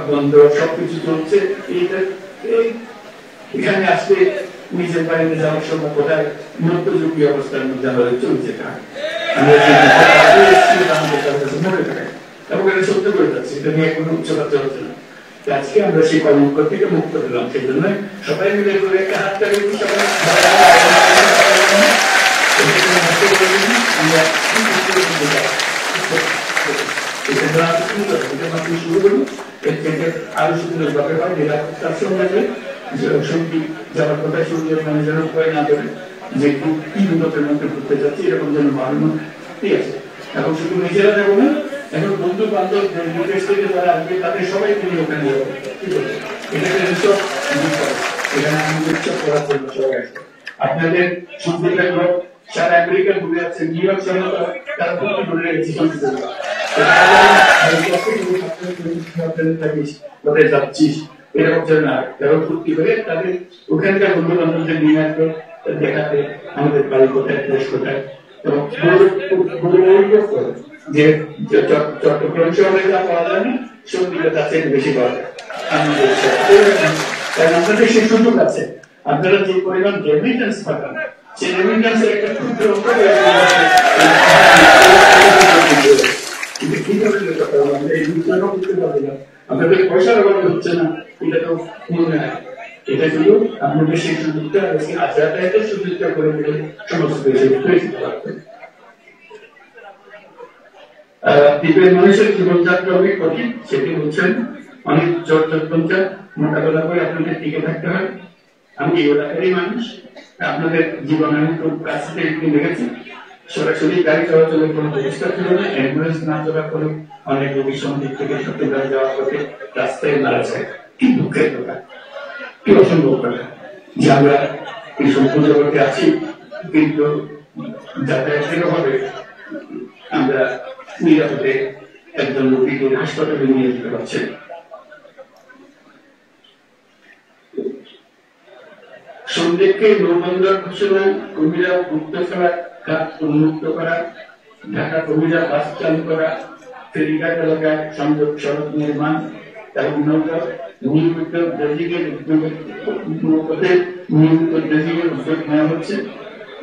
বন্ধ, সবকিছু চলছে। এখানে আসলে নিজের বাড়িতে যাওয়ার সময় কোথায় মধ্যযুগীয় অবস্থার মধ্যে আমাদের চলছে মনে থাকে এবং এটা সত্য করে যাচ্ছে, এটা নিয়ে কোনো উচ্চতা চলছে না। আজকে আমরা সেই কলঙ্ক থেকে মুক্ত পেলাম, সেই জন্য সবাই মিলে করে একটা হাত তালি সবাই শুরু করুন। এর থেকে আরো সুন্দর ব্যাপার হয় নিরাপত্তার সঙ্গে সঙ্গী যাওয়ার কথা শুনলে মানে যেন ভয় না করে যে কি বিপদের মধ্যে ঘুরতে যাচ্ছি এরকম যেন ভাবনা ঠিক আছে। এখন শুধু নিজেরা যাবো না, এখন বন্ধু বান্ধব বিদেশ থেকে যারা আসবে তাদের সবাই তিনি ওখানে যাবো, ঠিক আছে। এটাকে উৎসব এখানে আমাদের উৎসব করার জন্য সবাই আসবে। আপনাদের সন্ধ্যের লোক সারা আমেরিকা ঘুরে আছে, নিউ ইয়র্ক শহর তারা খুব ঘুরে গেছে কোথায় যাচ্ছিস এরকম যেন না, তারা ফুর্তি করে তাদের ওখানকার বন্ধু বান্ধবদের নিয়ে আসবে দেখাতে আমাদের বাড়ি কোথায়, দেশ কোথায়। এবং যে চট্টগ্রাম শহরে যা পাওয়া যায় না সঙ্গীতে তার থেকে বেশি পাওয়া যায় কারণ আপনাদের সেই সুযোগ আছে। আপনারা যে পরিমাণ রেমিটেন্স পাঠান সেই রেমিটেন্সের একটা ক্ষুদ্র আপনাদের পয়সার অভাবে হচ্ছে না, এটা তো মনে হয়। এটা শুধু আপনাদের সেই সুযোগটা যাতায়াতের সুযোগটা করে দিলে সমস্ত দেশে পারবে। দ্বীপের মানুষের জীবনযাত্রা অনেক কঠিন, সেটি বলছেন অনেক জটপঞ্চা মোকাবেলা করে আপনাদের টিকে থাকতে হয়। আমি এই এলাকারই মানুষ, আপনাদের জীবন আমি খুব কাছ থেকে দেখেছি। সরাসরি গাড়ি চলাচলের কোনো ব্যবস্থা ছিল না, অ্যাম্বুলেন্স না চলার ফলে অনেক রোগী সন্দিক থেকে চট্টগ্রাম যাওয়ার পথে রাস্তায় মারা যায়। কি দুঃখের কথা, কি অসম্ভব কথা যে আমরা এই সম্পূর্ণ জগতে আছি কিন্তু যাতায়াতের অভাবে আমরা নিরাপদে একজন রোগীকে হাসপাতালে নিয়ে যেতে পারছি। সন্দেহকে নৌবন্দর ঘোষণা, কর্মীরা মুক্ত করা, কাজ উন্মুক্ত করা, ঢাকা কর্মীরা বাস চালু করা, ফেরিঘাট এলাকায় সংযোগ সড়ক নির্মাণ এবং নৌকা নিয়মিত ড্রেজিংয়ের উদ্যোগ নেওয়া হচ্ছে।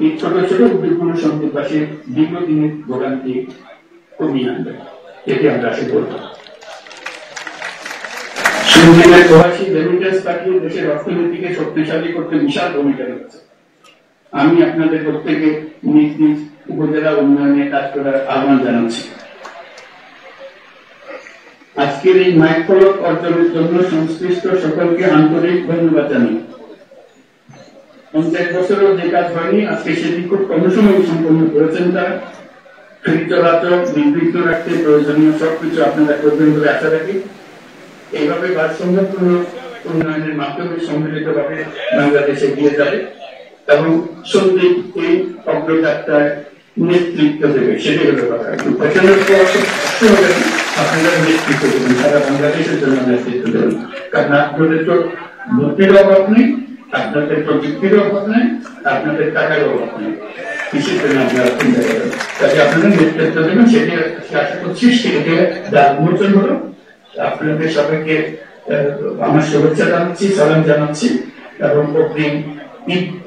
এই ছোট ছোট উদ্যোগগুলো সন্দেহবাসীর দীর্ঘদিনের ভোগান্তি কমিয়ে আনবে, এটি আমরা আশা করব। সন্দেহের প্রবাসী রেমিটেন্স পাঠিয়ে দেশের অর্থনীতিকে শক্তিশালী করতে বিশাল ভূমিকা রয়েছে। আমি আপনাদের প্রত্যেকে নিজ নিজ উপজেলা উন্নয়নে কাজ করার আহ্বান জানাচ্ছি। আজকের এই মাইলফলক অর্জনের জন্য সংশ্লিষ্ট সকলকে আন্তরিক ধন্যবাদ জানাই। 50 বছরেও যে কাজ হয়নি আজকে সেটি খুব কম সময়ে সম্পন্ন করেছেন তারা। ফেরি চলাচল নির্বিঘ্ন রাখতে প্রয়োজনীয় সবকিছু আপনারা করবেন বলে আশা রাখি। এইভাবে ভারসাম্যপূর্ণ উন্নয়নের মাধ্যমে সম্মিলিতভাবে বাংলাদেশ এগিয়ে যাবে এবং সন্দীপ এই অগ্রযাত্রায় নেতৃত্ব দেবে, সেটাই হলো কথা। আপনারা নেতৃত্ব দেবেন, সারা বাংলাদেশের জন্য নেতৃত্ব দেবেন। কারণ আপনাদের তো বুদ্ধির অভাব নেই, আপনাদের প্রযুক্তির অভাব নেই, আপনাদের টাকার অভাব নেই, কৃষির জন্য আপনারা চিন্তা করেন। কাজে আপনারা নেতৃত্ব দেবেন, সেটি আশা করছি সেটাকে যার উন্মোচন হলো। আপনাদের সবাইকে আমার শুভেচ্ছা জানাচ্ছি, সালাম জানাচ্ছি এবং অগ্রিম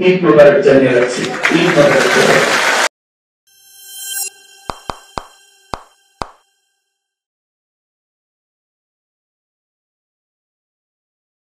ঈদ মোবারক জানিয়ে রাখছি। ঈদ মোবারক।